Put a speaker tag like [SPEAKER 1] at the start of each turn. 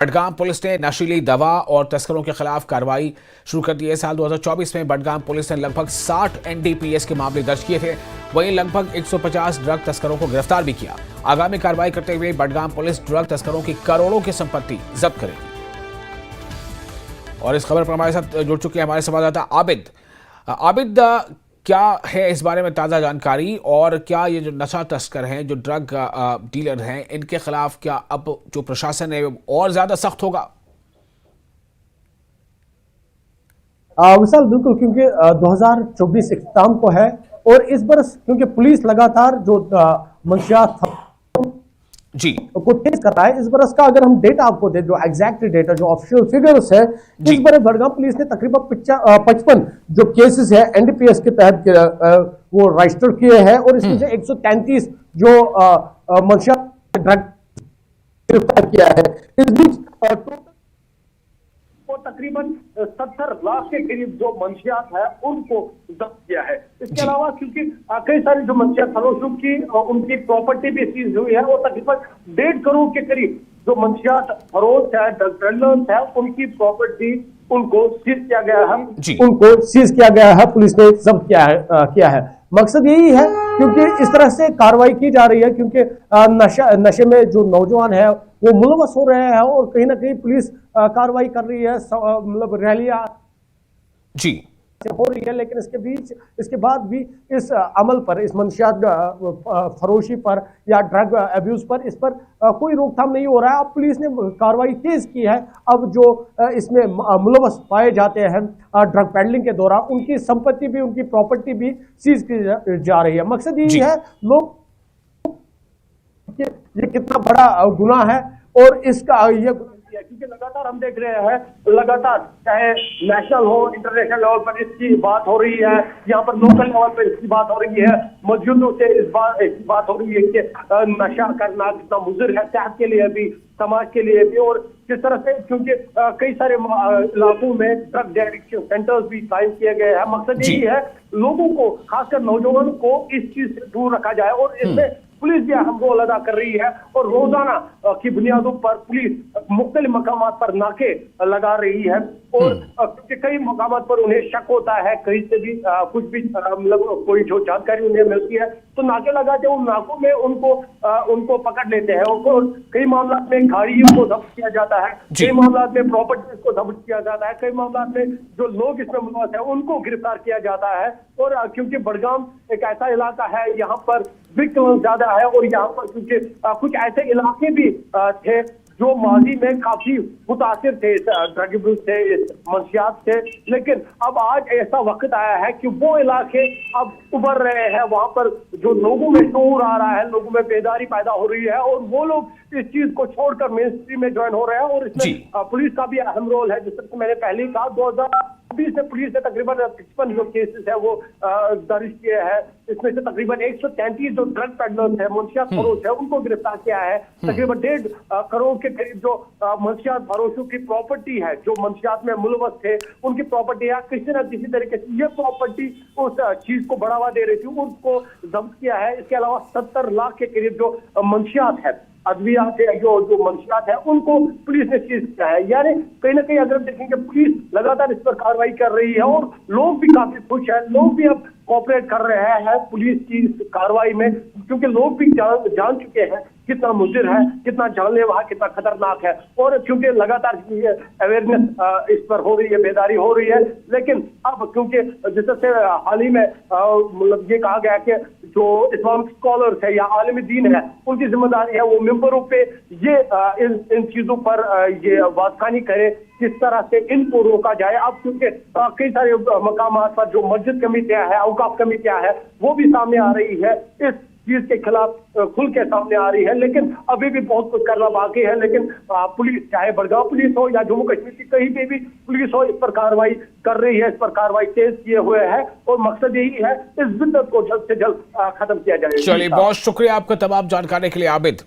[SPEAKER 1] Budgam police ने नशीली दवा और तस्करों के खिलाफ कार्रवाई शुरू कर दी है। साल 2024 में बडगाम पुलिस ने लगभग 60 एनडीपीएस के मामले दर्ज किए थे। वहीं लगभग 150 ड्रग तस्करों को गिरफ्तार भी किया। आगामी कार्रवाई करते हुए बडगाम पुलिस ड्रग तस्करों की करोड़ों की संपत्ति जब्त करेगी। और इस खबर पर हमारे साथ जुड़ चुके हैं हमारे संवाददाता आबिद, क्या है इस बारे में ताज़ा जानकारी, और क्या ये जो नशा तस्कर हैं, जो ड्रग डीलर हैं, इनके खिलाफ क्या अब जो प्रशासन है और ज्यादा सख्त होगा?
[SPEAKER 2] विशाल, बिल्कुल, क्योंकि 2024 इख्तिताम को है और इस बरस क्योंकि पुलिस लगातार जो मंशियात
[SPEAKER 1] जी
[SPEAKER 2] को तेज कर रहा है। इस बरस का अगर हम डेटा आपको दे, जो एग्जैक्ट डेटा, जो ऑफिशियल फिगर्स है, इस बरस बडगाम पुलिस ने तकरीबन 55 जो केसेस है एनडीपीएस के तहत वो रजिस्टर किए हैं और इसमें से 133 जो मंशियात ड्रग गिरफ्तार किया है। इस बीच तकरीबन 70 लाख के करीब जो मंशियात है उनको जब्त किया है। इसके अलावा क्योंकि कई सारी जो मंशियात फरोशों की उनकी प्रॉपर्टी भी सीज हुई है और तकरीबन 1.5 करोड़ के करीब जो मंशियात फरोश है, ड्रग पेडलर्स है, उनकी प्रॉपर्टी उनको सीज किया गया है। उनको सीज किया गया है, पुलिस ने जब्त किया है। मकसद यही है क्योंकि इस तरह से कार्रवाई की जा रही है क्योंकि नशे में जो नौजवान है वो मुलवस हो रहे हैं और कहीं ना कहीं पुलिस कार्रवाई कर रही है, मतलब रैलियां हो रही है, लेकिन इसके बाद भी इस अमल पर, इस मंशियात फरोशी पर या ड्रग अब्यूज पर, इस पर कोई रोकथाम नहीं हो रहा है। अब पुलिस ने कार्रवाई तेज की है। अब जो इसमें मुलवस पाए जाते हैं ड्रग पेडलिंग के दौरान, उनकी संपत्ति भी, उनकी प्रॉपर्टी भी सीज की जा रही है। मकसद यही है लोग ये कितना बड़ा गुनाह है और इसका ये क्योंकि लगातार हम देख रहे हैं, लगातार चाहे नेशनल हो, इंटरनेशनल लेवल पर इसकी बात हो रही है, यहाँ पर लोकल लेवल पर इसकी बात हो रही है, मौजूदों से इसकी बात हो रही है कि नशा करना कितना मुज़िर है सेहत के लिए भी, समाज के लिए भी, और किस तरह से क्योंकि कई सारे इलाकों में ड्रग एडिक्शन सेंटर्स भी कायम किए गए हैं। मकसद यही है लोगों को, खासकर नौजवानों को इस चीज से दूर रखा जाए और इसमें पुलिस भी अहम रोल अदा कर रही है और रोजाना की बुनियादों पर पुलिस मुख्तलिफ मकामात पर नाके लगा रही है और क्योंकि कई मकामात पर उन्हें शक होता है, कहीं से भी कुछ भी मतलब कोई जो जानकारी उन्हें मिलती है तो नाके लगाते हैं, उन नाकों में उनको पकड़ लेते हैं और कई मामला में गाड़ियों को जब्त किया जाता है, कई मामला में प्रॉपर्टी को जब्त किया जाता है, कई मामला में जो लोग इसमें मुलवस है उनको गिरफ्तार किया जाता है। और क्योंकि बडगाम एक ऐसा इलाका है यहाँ पर विक्टिम ज्यादा है और यहाँ पर क्योंकि कुछ ऐसे इलाके भी थे जो माजी में काफी मुतासिर थे ड्रग अब्यूज से, मंशियात से, लेकिन अब आज ऐसा वक्त आया है कि वो इलाके अब उभर रहे हैं, वहां पर जो लोगों में शऊर आ रहा है, लोगों में बेदारी पैदा हो रही है और वो लोग इस चीज को छोड़कर मेन स्ट्रीम में ज्वाइन हो रहे हैं और इसमें पुलिस का भी अहम रोल है। जिस तरह से मैंने पहले ही कहा, 2020 में पुलिस ने तकरीबन 55 जो केसेस है वो दर्ज किए हैं। इसमें से तकरीबन 133 जो ड्रग पेडलर्स है, मंशियात फरोश है, उनको गिरफ्तार किया है। तकरीबन 1.5 करोड़ के करीब जो मंशियात फरोशों की प्रॉपर्टी है, जो मंशियात में मुलवस थे, उनकी प्रॉपर्टी है, किसी न किसी तरीके से ये प्रॉपर्टी उस चीज को बढ़ावा दे रही थी, उसको जब्त किया है। इसके अलावा 70 लाख के करीब जो मंशियात है, अद्विया से जो मंशियात है, उनको पुलिस ने सीज किया है। यानी कहीं ना कहीं अगर देखेंगे पुलिस लगातार इस पर कार्रवाई कर रही है और लोग भी काफी खुश हैं, लोग भी अब कोऑपरेट कर रहे हैं पुलिस की इस कार्रवाई में, क्योंकि लोग भी जान चुके हैं कितना मुज़िर है, कितना जानलेवा है, कितना खतरनाक है। और क्योंकि लगातार अवेयरनेस इस पर हो रही है, बेदारी हो रही है, लेकिन अब क्योंकि जिस तरह से हाल ही में मतलब ये कहा गया कि जो इस्लामिक स्कॉलर्स है या आलिम दीन है, उनकी जिम्मेदारी है वो मेंबरों पे ये इन चीजों पर ये वादखानी करे, किस तरह से इनको रोका जाए। अब क्योंकि कई सारे मकामात पर जो मस्जिद कमेटियां है, औकाफ कमेटियां है, वो भी सामने आ रही है, इस चीज के खिलाफ खुल के सामने आ रही है, लेकिन अभी भी बहुत कुछ करना बाकी है। लेकिन पुलिस, चाहे बडगाम पुलिस हो या जम्मू कश्मीर की कहीं पे भी पुलिस हो, इस पर कार्रवाई कर रही है, इस पर कार्रवाई तेज किए हुए है और मकसद यही है इस बिद्दत को जल्द से जल्द खत्म किया जाए।
[SPEAKER 1] चलिए, बहुत शुक्रिया आपका तमाम जानकारी के लिए आबिद।